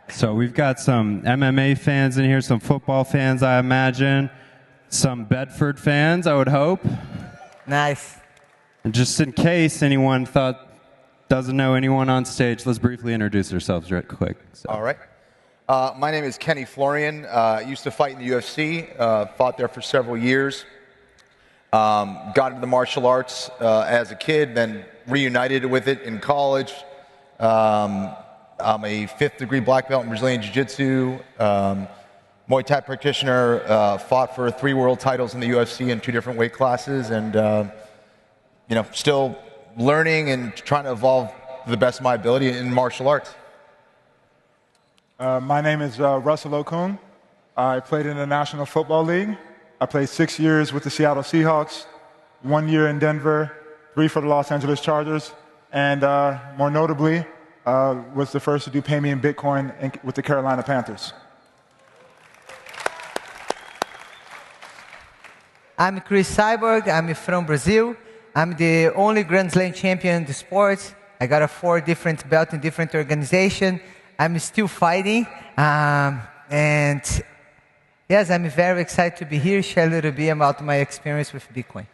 So we've got some MMA fans in here, some football fans, I imagine, some Bedford fans, I would hope. Nice. And just in case anyone doesn't know anyone on stage, let's briefly introduce ourselves right quick. So. All right. My name is Kenny Florian. Used to fight in the UFC, fought there for several years. Got into the martial arts as a kid, then reunited with it in college. I'm a 5th degree black belt in Brazilian Jiu-Jitsu, Muay Thai practitioner, fought for 3 world titles in the UFC in 2 different weight classes, and still learning and trying to evolve to the best of my ability in martial arts. My name is Russell Okung. I played in the National Football League. I played 6 years with the Seattle Seahawks, 1 year in Denver, 3 for the Los Angeles Chargers, and more notably, was the first to do pay me in Bitcoin with the Carolina Panthers. I'm Chris Cyborg. I'm from Brazil. I'm the only Grand Slam champion in the sport. I got a 4 different belts in different organizations. I'm still fighting. And yes, I'm very excited to be here, share a little bit about my experience with Bitcoin.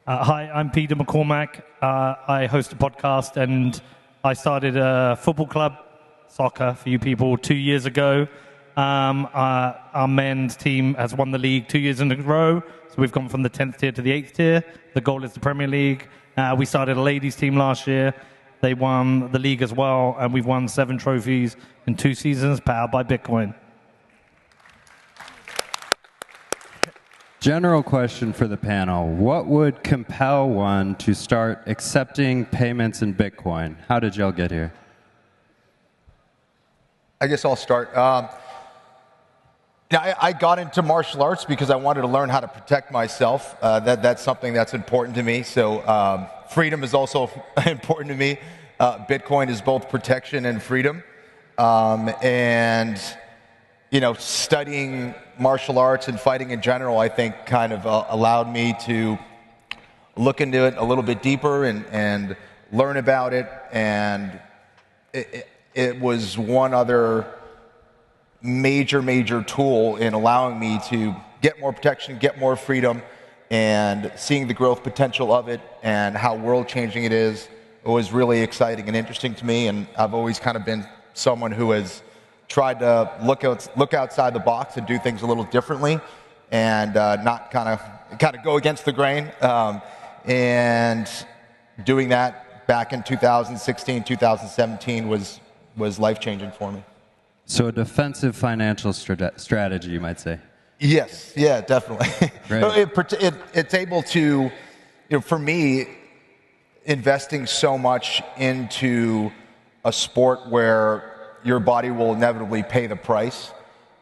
Hi, I'm Peter McCormack. I host a podcast, and I started a football club, soccer for you people, 2 years ago. Our men's team has won the league 2 years in a row, so we've gone from the 10th tier to the 8th tier. The goal is the Premier League. We started a ladies' team last year. They won the league as well, and we've won 7 trophies in 2 seasons, powered by Bitcoin. General question for the panel. What would compel one to start accepting payments in Bitcoin? How did y'all get here? I guess I'll start. I got into martial arts because I wanted to learn how to protect myself. That's something that's important to me. So freedom is also important to me. Bitcoin is both protection and freedom. Studying martial arts and fighting in general, I think, kind of allowed me to look into it a little bit deeper and learn about it. And it was one other major tool in allowing me to get more protection, get more freedom, and seeing the growth potential of it and how world-changing it is. It was really exciting and interesting to me, and I've always kind of been someone who has tried to look outside the box and do things a little differently, and not kind of go against the grain. And doing that back in 2016, 2017 was life-changing for me. So a defensive financial strategy, you might say. Yes, yeah, definitely. Right. It's able to, for me, investing so much into a sport where your body will inevitably pay the price,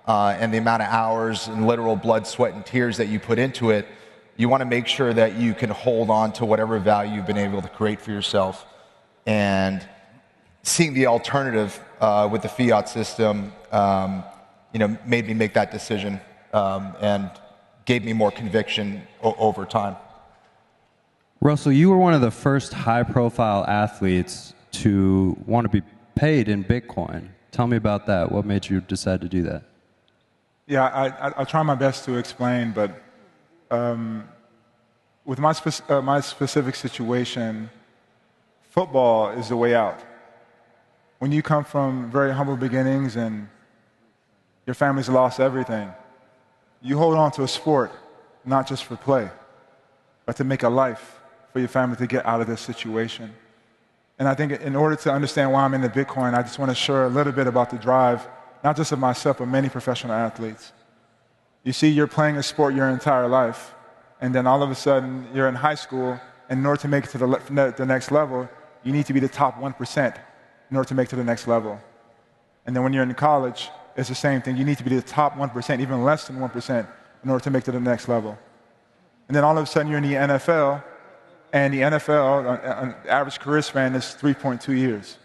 and the amount of hours and literal blood, sweat, and tears that you put into it, you want to make sure that you can hold on to whatever value you've been able to create for yourself. And seeing the alternative with the fiat system, made me make that decision and gave me more conviction over time. Russell, you were one of the first high-profile athletes to want to be paid in Bitcoin. Tell me about that. What made you decide to do that? Yeah, I'll try my best to explain, but with my specific situation, football is the way out. When you come from very humble beginnings and your family's lost everything, you hold on to a sport, not just for play, but to make a life for your family to get out of this situation. And I think in order to understand why I'm into Bitcoin, I just want to share a little bit about the drive, not just of myself, but many professional athletes. You see, you're playing a sport your entire life, and then all of a sudden, you're in high school, and in order to make it to the next level, you need to be the top 1% in order to make it to the next level. And then when you're in college, it's the same thing. You need to be the top 1%, even less than 1%, in order to make it to the next level. And then all of a sudden, you're in the NFL, and the NFL, an average career span is 3.2 years.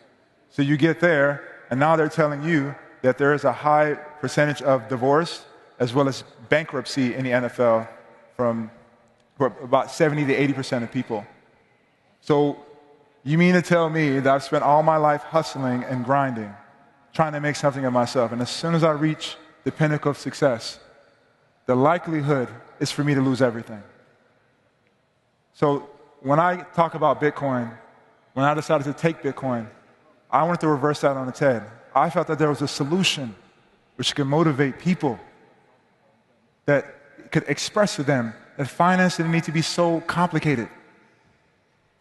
So you get there, and now they're telling you that there is a high percentage of divorce as well as bankruptcy in the NFL for about 70 to 80% of people. So you mean to tell me that I've spent all my life hustling and grinding trying to make something of myself. And as soon as I reach the pinnacle of success, the likelihood is for me to lose everything. So when I talk about Bitcoin, when I decided to take Bitcoin, I wanted to reverse that on its head. I felt that there was a solution which could motivate people, that could express to them that finance didn't need to be so complicated.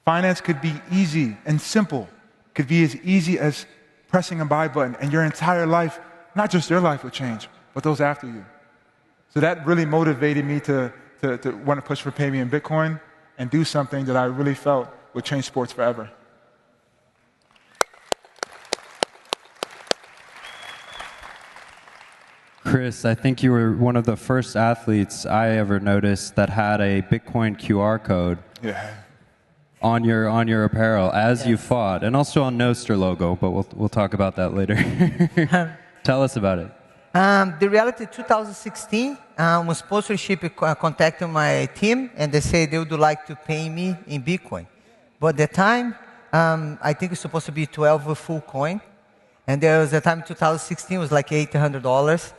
Finance could be easy and simple, could be as easy as pressing a buy button, and your entire life, not just your life would change, but those after you. So that really motivated me to want to push for Pay Me in Bitcoin and do something that I really felt would change sports forever. Chris, I think you were one of the first athletes I ever noticed that had a Bitcoin QR code on your apparel as you fought, and also on Nostr logo, but we'll talk about that later. Tell us about it. The reality, 2016, was sponsorship contacted my team, and they say they would like to pay me in Bitcoin. But at the time, I think it's supposed to be 12 full coin, and there was a time 2016 was like $800.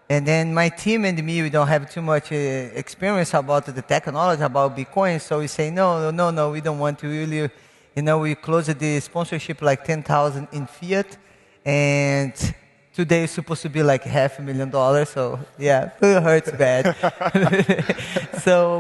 And then my team and me, we don't have too much experience about the technology, about Bitcoin, so we say, no, we don't want to really, we closed the sponsorship like 10,000 in fiat, and today it's supposed to be like $500,000, so yeah, it hurts bad.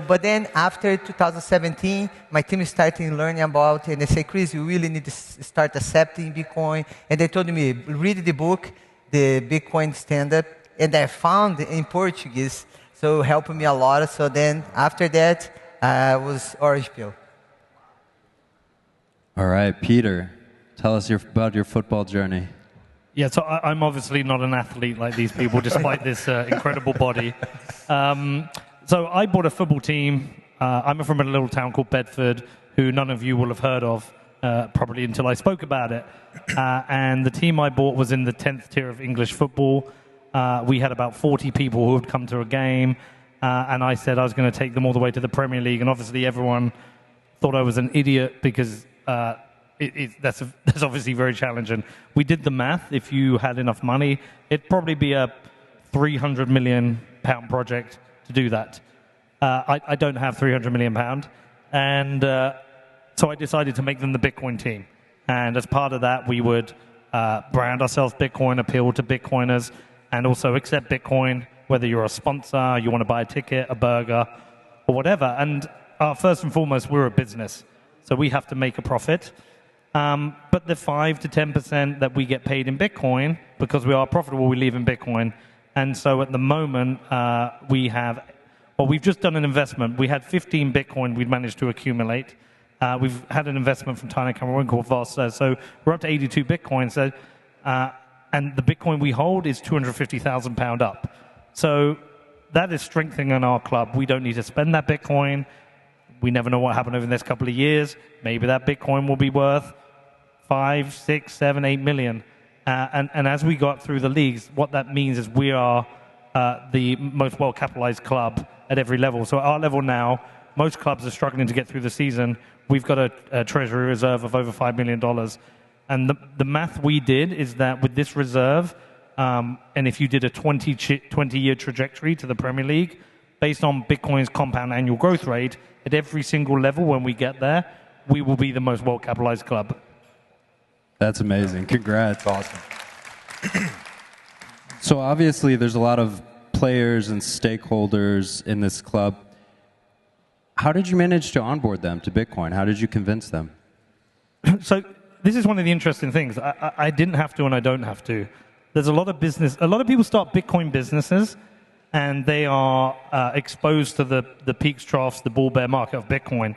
But then after 2017, my team started learning about it, and they say, Cris, you really need to start accepting Bitcoin. And they told me, read the book, the Bitcoin Stand-Up, and I found it in Portuguese, so it helped me a lot. So then after that, I was Orange Pill. All right, Peter, tell us about your football journey. Yeah, so I'm obviously not an athlete like these people, despite this incredible body. So I bought a football team. I'm from a little town called Bedford, who none of you will have heard of, probably until I spoke about it. And the team I bought was in the 10th tier of English football. We had about 40 people who had come to a game, and I said I was going to take them all the way to the Premier League. And obviously everyone thought I was an idiot because that's obviously very challenging. We did the math. If you had enough money, it'd probably be a £300 million project to do that. I don't have £300 million, and so I decided to make them the Bitcoin team. And as part of that, we would brand ourselves Bitcoin, appeal to Bitcoiners, and also accept Bitcoin, whether you're a sponsor, you want to buy a ticket, a burger, or whatever. And first and foremost, we're a business, so we have to make a profit. But the 5 to 10% that we get paid in Bitcoin, because we are profitable, we leave in Bitcoin. And so at the moment, we've just done an investment. We had 15 Bitcoin we'd managed to accumulate. We've had an investment from China Cameroon called Voss. So we're up to 82 Bitcoin. So, and the Bitcoin we hold is £250,000 up. So that is strengthening our club. We don't need to spend that Bitcoin. We never know what happened over the next couple of years. Maybe that Bitcoin will be worth 5, 6, 7, 8 million. And as we got through the leagues, what that means is we are the most well-capitalized club at every level. So at our level now, most clubs are struggling to get through the season. We've got a treasury reserve of over $5 million. And the math we did is that with this reserve, and if you did a 20-year trajectory to the Premier League, based on Bitcoin's compound annual growth rate, at every single level when we get there, we will be the most well-capitalized club. That's amazing. Congrats. Awesome. So obviously there's a lot of players and stakeholders in this club. How did you manage to onboard them to Bitcoin? How did you convince them? So this is one of the interesting things. I didn't have to and I don't have to. There's a lot of people start Bitcoin businesses and they are exposed to the peaks, troughs, the bull bear market of Bitcoin.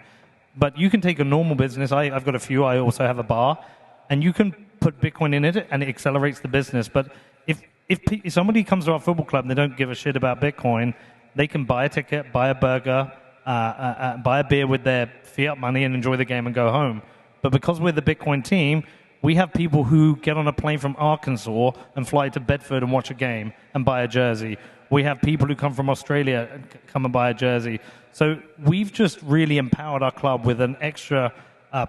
But you can take a normal business. I've got a few. I also have a bar. And you can put Bitcoin in it and it accelerates the business. But if somebody comes to our football club and they don't give a shit about Bitcoin, they can buy a ticket, buy a burger, buy a beer with their fiat money and enjoy the game and go home. But because we're the Bitcoin team, we have people who get on a plane from Arkansas and fly to Bedford and watch a game and buy a jersey. We have people who come from Australia and come and buy a jersey. So we've just really empowered our club with an extra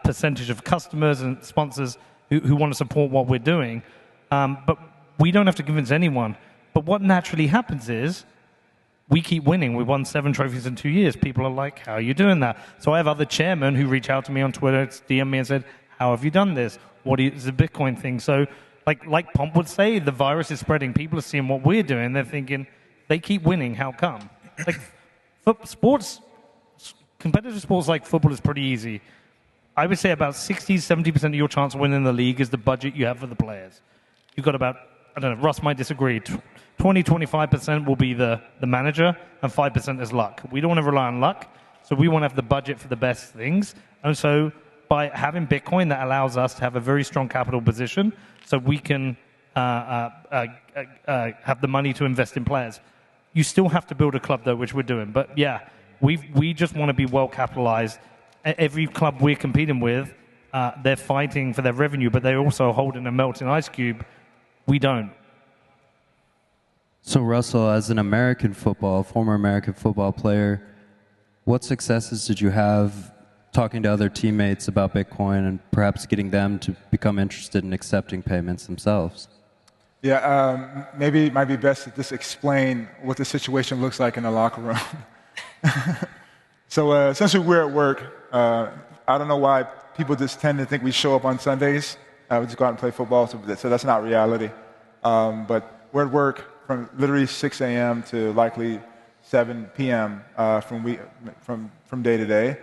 percentage of customers and sponsors who want to support what we're doing. But we don't have to convince anyone. But what naturally happens is we keep winning. We won 7 trophies in 2 years. People are like, how are you doing that? So I have other chairmen who reach out to me on Twitter, DM me and said, how have you done this? What is the Bitcoin thing? So like Pomp would say, the virus is spreading. People are seeing what we're doing. They're thinking, they keep winning. How come? Like sports, competitive sports like football is pretty easy. I would say about 60-70% of your chance of winning the league is the budget you have for the players. You've got about, I don't know, Russ might disagree, 20-25% will be the manager, and 5% is luck. We don't want to rely on luck, so we want to have the budget for the best things. And so by having Bitcoin, that allows us to have a very strong capital position so we can have the money to invest in players. You still have to build a club, though, which we're doing. But, yeah, we just want to be well-capitalized. Every club we're competing with, they're fighting for their revenue, but they're also holding a melting ice cube. We don't. So, Russell, as an former American football player, what successes did you have talking to other teammates about Bitcoin and perhaps getting them to become interested in accepting payments themselves? Yeah, maybe it might be best to just explain what the situation looks like in the locker room. So essentially, we're at work. I don't know why people just tend to think we show up on Sundays. We just go out and play football, so that's not reality. But we're at work from literally 6 a.m. to likely 7 p.m. From day to day.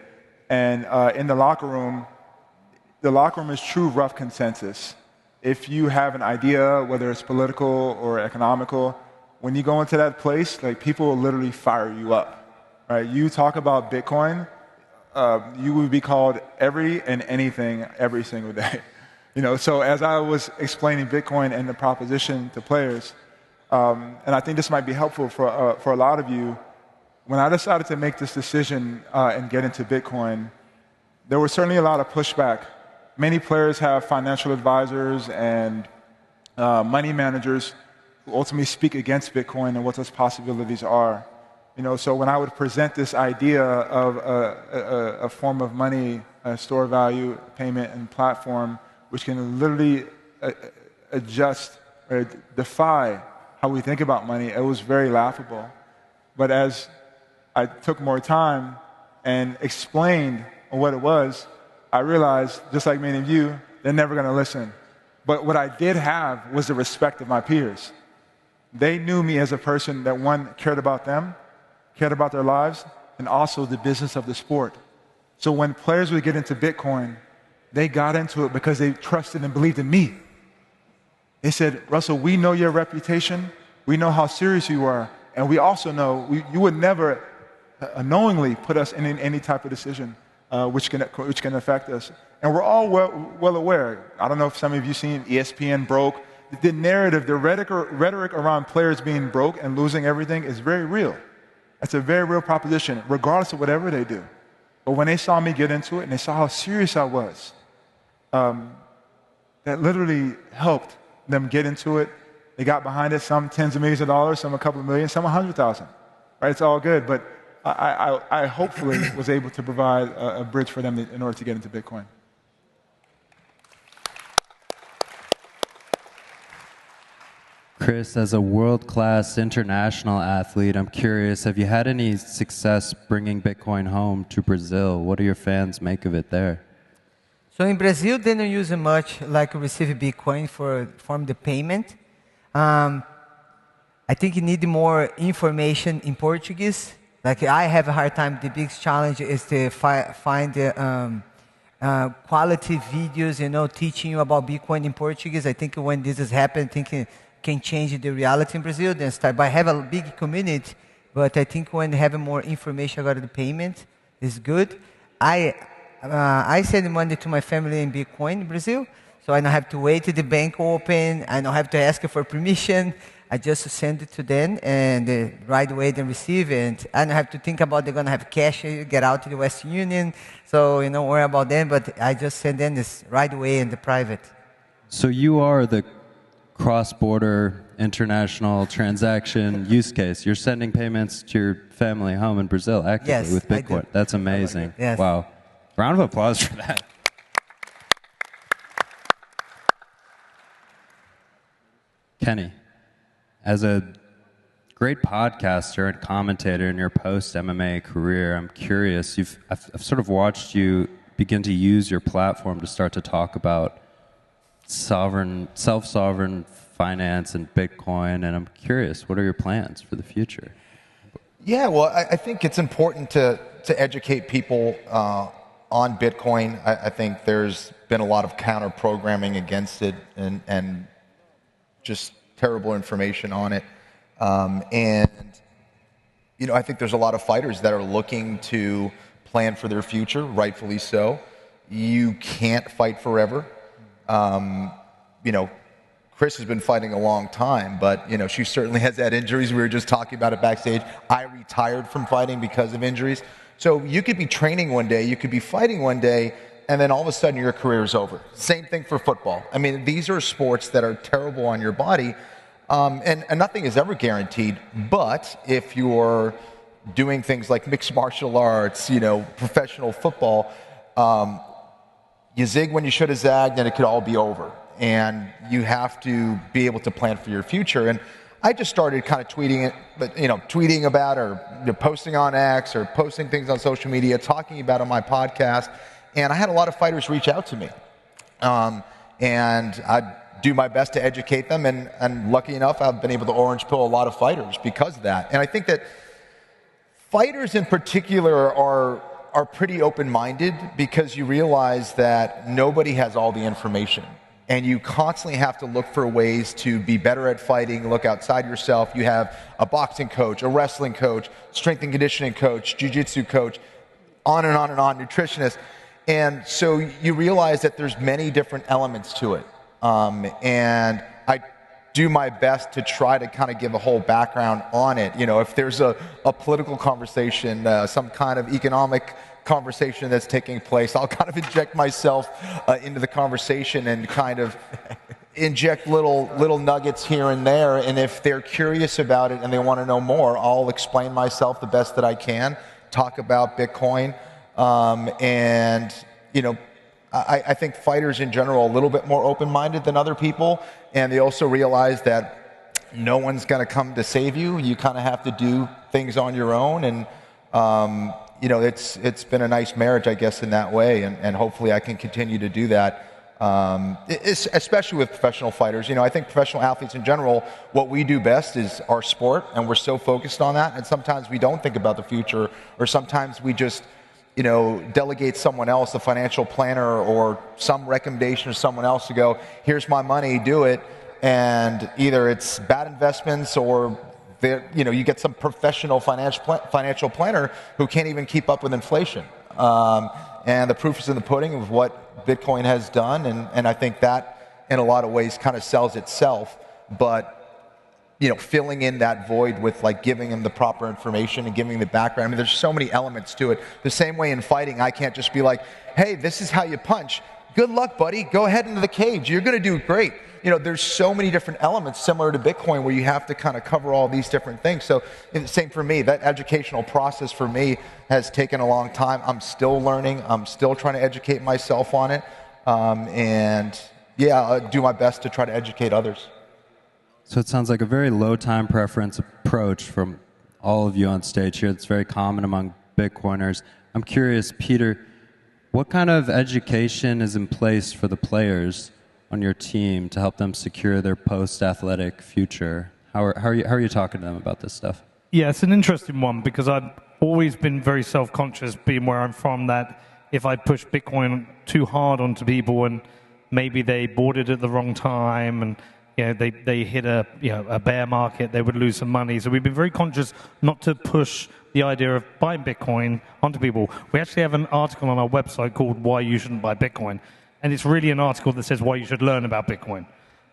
And in the locker room is true rough consensus. If you have an idea, whether it's political or economical, when you go into that place, like people will literally fire you up. Right? You talk about Bitcoin, you would be called every and anything every single day. So as I was explaining Bitcoin and the proposition to players, and I think this might be helpful for a lot of you, when I decided to make this decision and get into Bitcoin, there was certainly a lot of pushback. Many players have financial advisors and money managers who ultimately speak against Bitcoin and what those possibilities are. So when I would present this idea of a form of money, a store value, payment, and platform, which can literally adjust or defy how we think about money, it was very laughable. But as I took more time and explained what it was, I realized, just like many of you, they're never going to listen. But what I did have was the respect of my peers. They knew me as a person that, one, cared about them, cared about their lives, and also the business of the sport. So when players would get into Bitcoin, they got into it because they trusted and believed in me. They said, Russell, we know your reputation, we know how serious you are, and we also know you would never unknowingly put us in any type of decision which can affect us. And we're all well aware. I don't know if some of you seen ESPN broke. The narrative, the rhetoric around players being broke and losing everything is very real. It's a very real proposition, regardless of whatever they do. But when they saw me get into it and they saw how serious I was, that literally helped them get into it. They got behind it, some tens of millions of dollars, some a couple of million, some 100,000. Right? It's all good. But I hopefully was able to provide a bridge for them in order to get into Bitcoin. Cris, as a world-class international athlete, I'm curious, have you had any success bringing Bitcoin home to Brazil? What do your fans make of it there? So in Brazil, they don't use it much like receive Bitcoin from the payment. I think you need more information in Portuguese. Like I have a hard time. The biggest challenge is to find the quality videos, teaching you about Bitcoin in Portuguese. I think when this has happened, I think it can change the reality in Brazil. Then start. But I have a big community. But I think when having more information about the payment is good. I send money to my family in Bitcoin in Brazil, so I don't have to wait till the bank open. I don't have to ask for permission. I just send it to them, and right away they receive it. I don't have to think about they're going to have cash, get out to the Western Union, so don't worry about them, but I just send them this right away in the private. So you are the cross-border international transaction use case. You're sending payments to your family home in Brazil actively with Bitcoin. That's amazing. Yes. Wow. Round of applause for that. Kenny, as a great podcaster and commentator in your post-MMA career, I'm curious, I've sort of watched you begin to use your platform to start to talk about self-sovereign finance and Bitcoin, and I'm curious, what are your plans for the future? Yeah, well, I think it's important to educate people on Bitcoin. I think there's been a lot of counter-programming against it and just terrible information on it. And, you know, I think there's a lot of fighters that are looking to plan for their future, rightfully so. You can't fight forever. You know, Cris has been fighting a long time, but, you know, she certainly has had injuries. We were just talking about it backstage. I retired from fighting because of injuries. So you could be training one day, you could be fighting one day, and then all of a sudden your career is over. Same thing for football. I mean, these are sports that are terrible on your body. And nothing is ever guaranteed, but if you're doing things like mixed martial arts, you know, professional football, you zig when you should have zagged and it could all be over. And you have to be able to plan for your future. And I just started kind of tweeting about or posting on X or posting things on social media, talking about it on my podcast. And I had a lot of fighters reach out to me. And I do my best to educate them, and lucky enough, I've been able to orange pill a lot of fighters because of that. And I think that fighters in particular are pretty open-minded because you realize that nobody has all the information. And you constantly have to look for ways to be better at fighting, look outside yourself. You have a boxing coach, a wrestling coach, strength and conditioning coach, jiu-jitsu coach, on and on and on, nutritionist. And so you realize that there's many different elements to it. And I do my best to try to kind of give a whole background on it. You know, if there's a political conversation, some kind of economic conversation that's taking place, I'll kind of inject myself into the conversation and kind of inject little nuggets here and there. And if they're curious about it and they want to know more, I'll explain myself the best that I can, talk about Bitcoin. And, you know, I think fighters in general are a little bit more open-minded than other people, and they also realize that no one's going to come to save you. You kind of have to do things on your own, and you know, it's been a nice marriage, I guess, in that way, and hopefully I can continue to do that, especially with professional fighters. You know, I think professional athletes in general, what we do best is our sport, and we're so focused on that, and sometimes we don't think about the future, or sometimes we just, you know, delegate someone else, a financial planner or some recommendation of someone else to go, here's my money, do it. And either it's bad investments or, you know, you get some professional financial planner who can't even keep up with inflation. And the proof is in the pudding of what Bitcoin has done. And I think that in a lot of ways kind of sells itself. But you know, filling in that void with like giving him the proper information and giving the background. I mean, there's so many elements to it. The same way in fighting, I can't just be like, hey, this is how you punch. Good luck, buddy. Go ahead into the cage. You're going to do great. You know, there's so many different elements similar to Bitcoin where you have to kind of cover all these different things. So same for me. That educational process for me has taken a long time. I'm still learning. I'm still trying to educate myself on it. And yeah, I'll do my best to try to educate others. So it sounds like a very low time preference approach from all of you on stage here. It's very common among Bitcoiners. I'm curious, Peter, what kind of education is in place for the players on your team to help them secure their post-athletic future? How are you talking to them about this stuff? Yeah, it's an interesting one because I've always been very self-conscious, being where I'm from, that if I push Bitcoin too hard onto people and maybe they bought it at the wrong time and you know, they hit a bear market, they would lose some money. So we've been very conscious not to push the idea of buying Bitcoin onto people. We actually have an article on our website called Why You Shouldn't Buy Bitcoin. And it's really an article that says why you should learn about Bitcoin.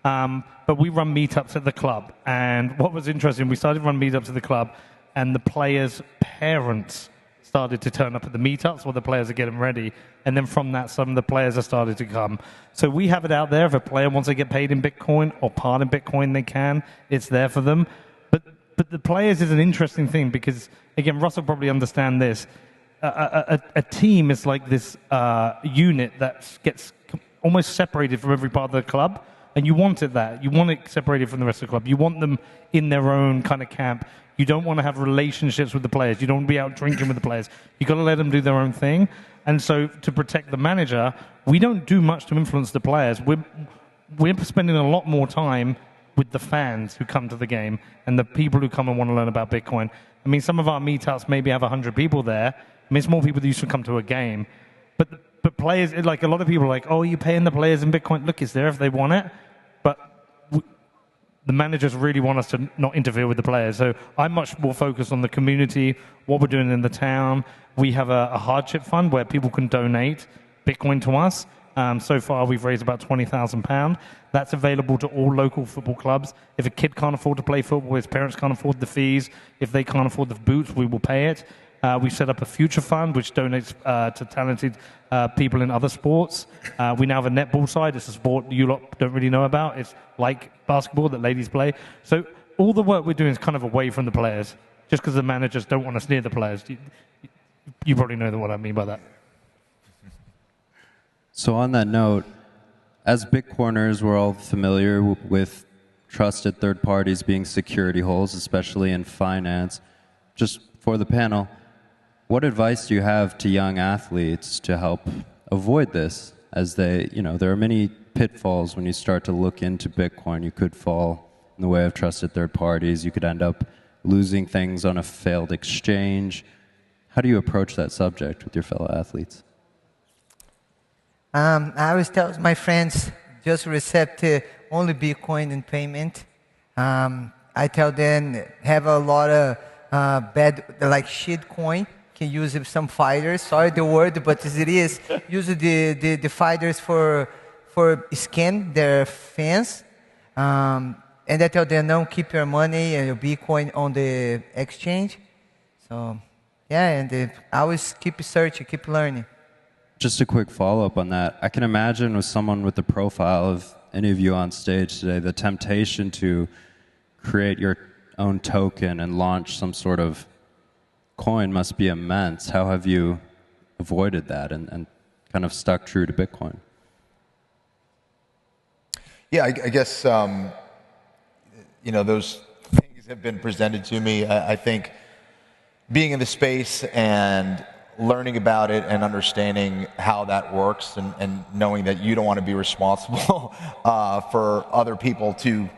But we run meetups at the club. And what was interesting, we started to run meetups at the club, and the players' parents started to turn up at the meetups while the players are getting ready. And then from that, some of the players have started to come. So we have it out there. If a player wants to get paid in Bitcoin or part in Bitcoin, they can. It's there for them. But the players is an interesting thing because, again, Russell probably understand this. A team is like this unit that gets almost separated from every part of the club. And you wanted that. You want it separated from the rest of the club. You want them in their own kind of camp. You don't want to have relationships with the players. You don't want to be out drinking with the players. You've got to let them do their own thing. And so to protect the manager, we don't do much to influence the players. We're spending a lot more time with the fans who come to the game and the people who come and want to learn about Bitcoin. I mean, some of our meetups maybe have 100 people there. I mean, it's more people that used to come to a game. But players, like a lot of people are like, oh, you're paying the players in Bitcoin. Look, it's there if they want it. But the managers really want us to not interfere with the players. So I'm much more focused on the community, what we're doing in the town. We have a hardship fund where people can donate Bitcoin to us. So far, we've raised about £20,000. That's available to all local football clubs. If a kid can't afford to play football, his parents can't afford the fees. If they can't afford the boots, we will pay it. We set up a future fund which donates to talented people in other sports. We now have a netball side. It's a sport you lot don't really know about. It's like basketball that ladies play. So all the work we're doing is kind of away from the players, just because the managers don't want us near the players. You probably know what I mean by that. So on that note, as Bitcoiners, we're all familiar with trusted third parties being security holes, especially in finance. Just for the panel, what advice do you have to young athletes to help avoid this? As they, there are many pitfalls when you start to look into Bitcoin. You could fall in the way of trusted third parties. You could end up losing things on a failed exchange. How do you approach that subject with your fellow athletes? I always tell my friends, just accept only Bitcoin in payment. I tell them, have a lot of bad, like shit coin. Can use some fighters. Sorry the word, but as it is, use the fighters for scam their fans. And I tell them, no, keep your money and your Bitcoin on the exchange. So, yeah, and always keep searching, keep learning. Just a quick follow-up on that. I can imagine with someone with the profile of any of you on stage today, the temptation to create your own token and launch some sort of coin must be immense. How have you avoided that and kind of stuck true to Bitcoin? Yeah, I guess, those things have been presented to me. I think being in the space and learning about it and understanding how that works and knowing that you don't want to be responsible for other people to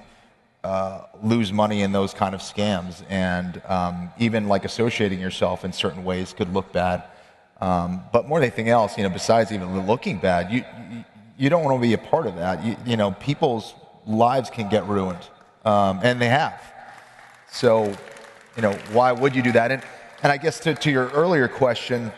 lose money in those kind of scams, and even like associating yourself in certain ways could look bad. But more than anything else, besides even looking bad, you don't want to be a part of that. People's lives can get ruined, and they have. So, why would you do that? And I guess to your earlier question,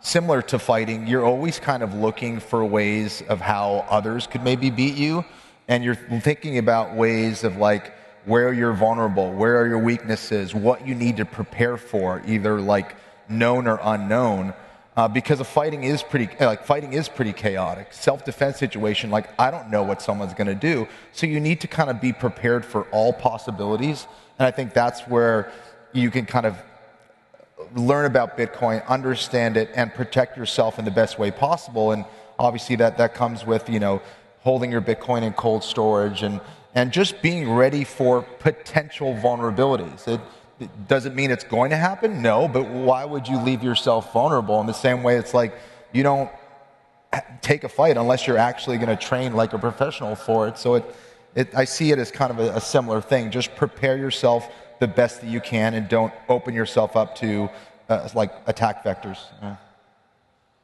similar to fighting, you're always kind of looking for ways of how others could maybe beat you. And you're thinking about ways of like where you're vulnerable, where are your weaknesses, what you need to prepare for, either like known or unknown, because fighting is pretty chaotic. Self-defense situation, like I don't know what someone's going to do, so you need to kind of be prepared for all possibilities. And I think that's where you can kind of learn about Bitcoin, understand it, and protect yourself in the best way possible. And obviously that comes with holding your Bitcoin in cold storage and just being ready for potential vulnerabilities. It doesn't mean it's going to happen, no, but why would you leave yourself vulnerable? In the same way, it's like you don't take a fight unless you're actually going to train like a professional for it. So I see it as kind of a similar thing. Just prepare yourself the best that you can and don't open yourself up to like attack vectors. Yeah.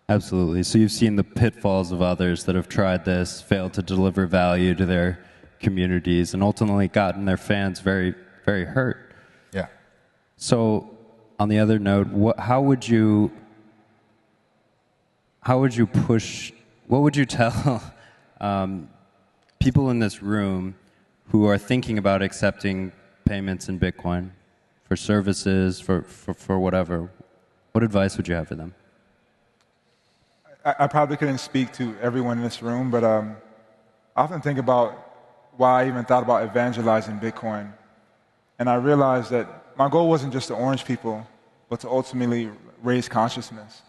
Absolutely. So you've seen the pitfalls of others that have tried this, failed to deliver value to their communities, and ultimately gotten their fans very, very hurt. Yeah. So on the other note, how would you push, what would you tell people in this room who are thinking about accepting payments in Bitcoin for services, for whatever? What advice would you have for them? I probably couldn't speak to everyone in this room, but I often think about why I even thought about evangelizing Bitcoin. And I realized that my goal wasn't just to orange people, but to ultimately raise consciousness.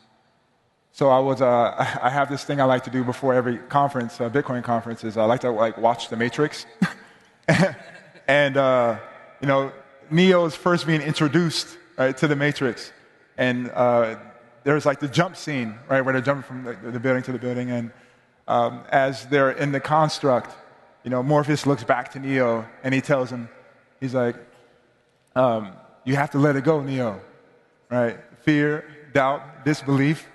So I have this thing I like to do before every conference, Bitcoin conference, is I like to watch The Matrix. And, Neo is first being introduced, right, to the Matrix. And there's like the jump scene, right, where they're jumping from the building to the building. And as they're in the construct, Morpheus looks back to Neo and he tells him, he's like, you have to let it go, Neo, right? Fear, doubt, disbelief,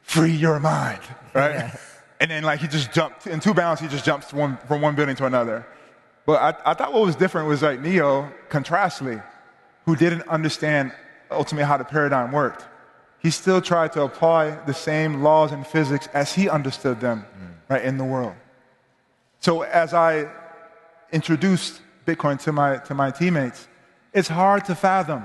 free your mind, right? Yeah. And then he just jumped, in 2 bounds, he just jumps from one building to another. But I thought what was different was Neo, contrastly, who didn't understand ultimately how the paradigm worked. He still tried to apply the same laws in physics as he understood them, right, in the world. So as I introduced Bitcoin to my teammates, it's hard to fathom.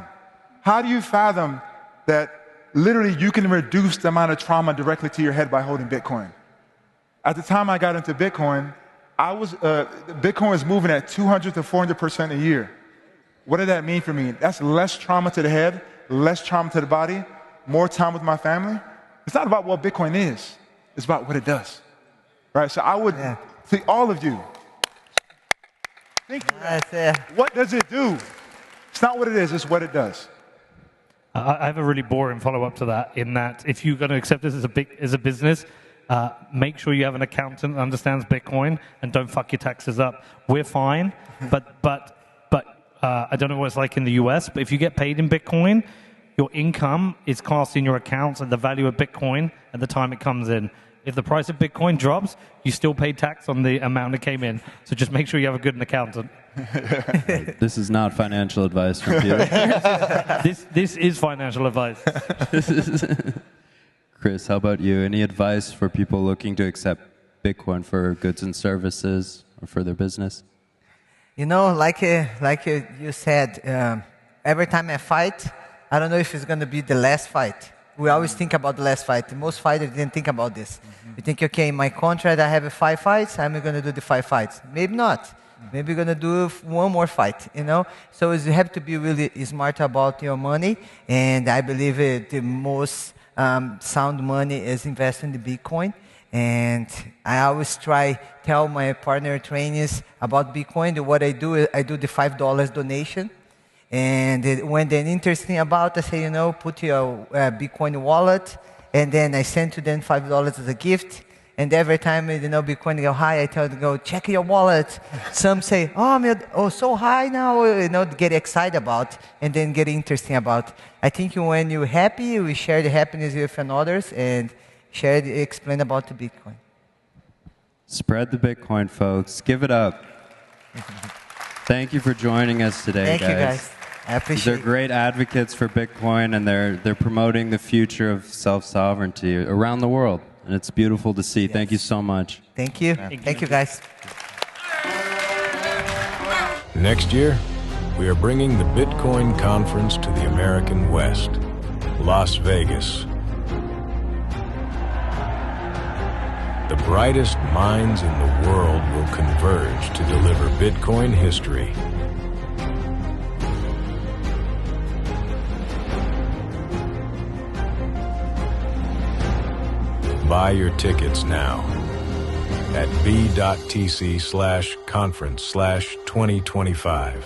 How do you fathom that literally you can reduce the amount of trauma directly to your head by holding Bitcoin? At the time I got into Bitcoin, Bitcoin was moving at 200 to 400% a year. What did that mean for me? That's less trauma to the head, less trauma to the body, more time with my family. It's not about what Bitcoin is. It's about what it does. Right? So I would, to all of you, think what does it do? It's not what it is, it's what it does. I have a really boring follow-up to that, in that if you're going to accept this as a business, make sure you have an accountant that understands Bitcoin and don't fuck your taxes up. We're fine, but I don't know what it's like in the US, but if you get paid in Bitcoin, your income is cast in your accounts and the value of Bitcoin at the time it comes in. If the price of Bitcoin drops, you still pay tax on the amount that came in. So just make sure you have a good accountant. This is not financial advice from Peter. This is financial advice. Chris, how about you? Any advice for people looking to accept Bitcoin for goods and services or for their business? Like you said, every time I fight, I don't know if it's going to be the last fight. We always think about the last fight. Most fighters didn't think about this. You think, okay, in my contract I have 5 fights, I'm going to do the 5 fights. Maybe not. Maybe you're going to do one more fight, So you have to be really smart about your money. And I believe the most sound money is investing in the Bitcoin. And I always tell my partner trainees about Bitcoin. What I do is I do the $5 donation. And when they're interesting about it, I say, put your Bitcoin wallet. And then I send to them $5 as a gift. And every time, Bitcoin go high, I tell them, go check your wallet. Some say, so high now, get excited about, and then get interesting about. I think when you're happy, we share the happiness with others and explain about the Bitcoin. Spread the Bitcoin, folks. Give it up. Thank you for joining us today, Thank you, guys. I appreciate it. They're great advocates for Bitcoin, and they're promoting the future of self-sovereignty around the world. And it's beautiful to see. Yes. Thank you so much. Thank you. Thank you, guys. Next year, we are bringing the Bitcoin conference to the American West, Las Vegas. The brightest minds in the world will converge to deliver Bitcoin history. Buy your tickets now at b.tc/conference/2025.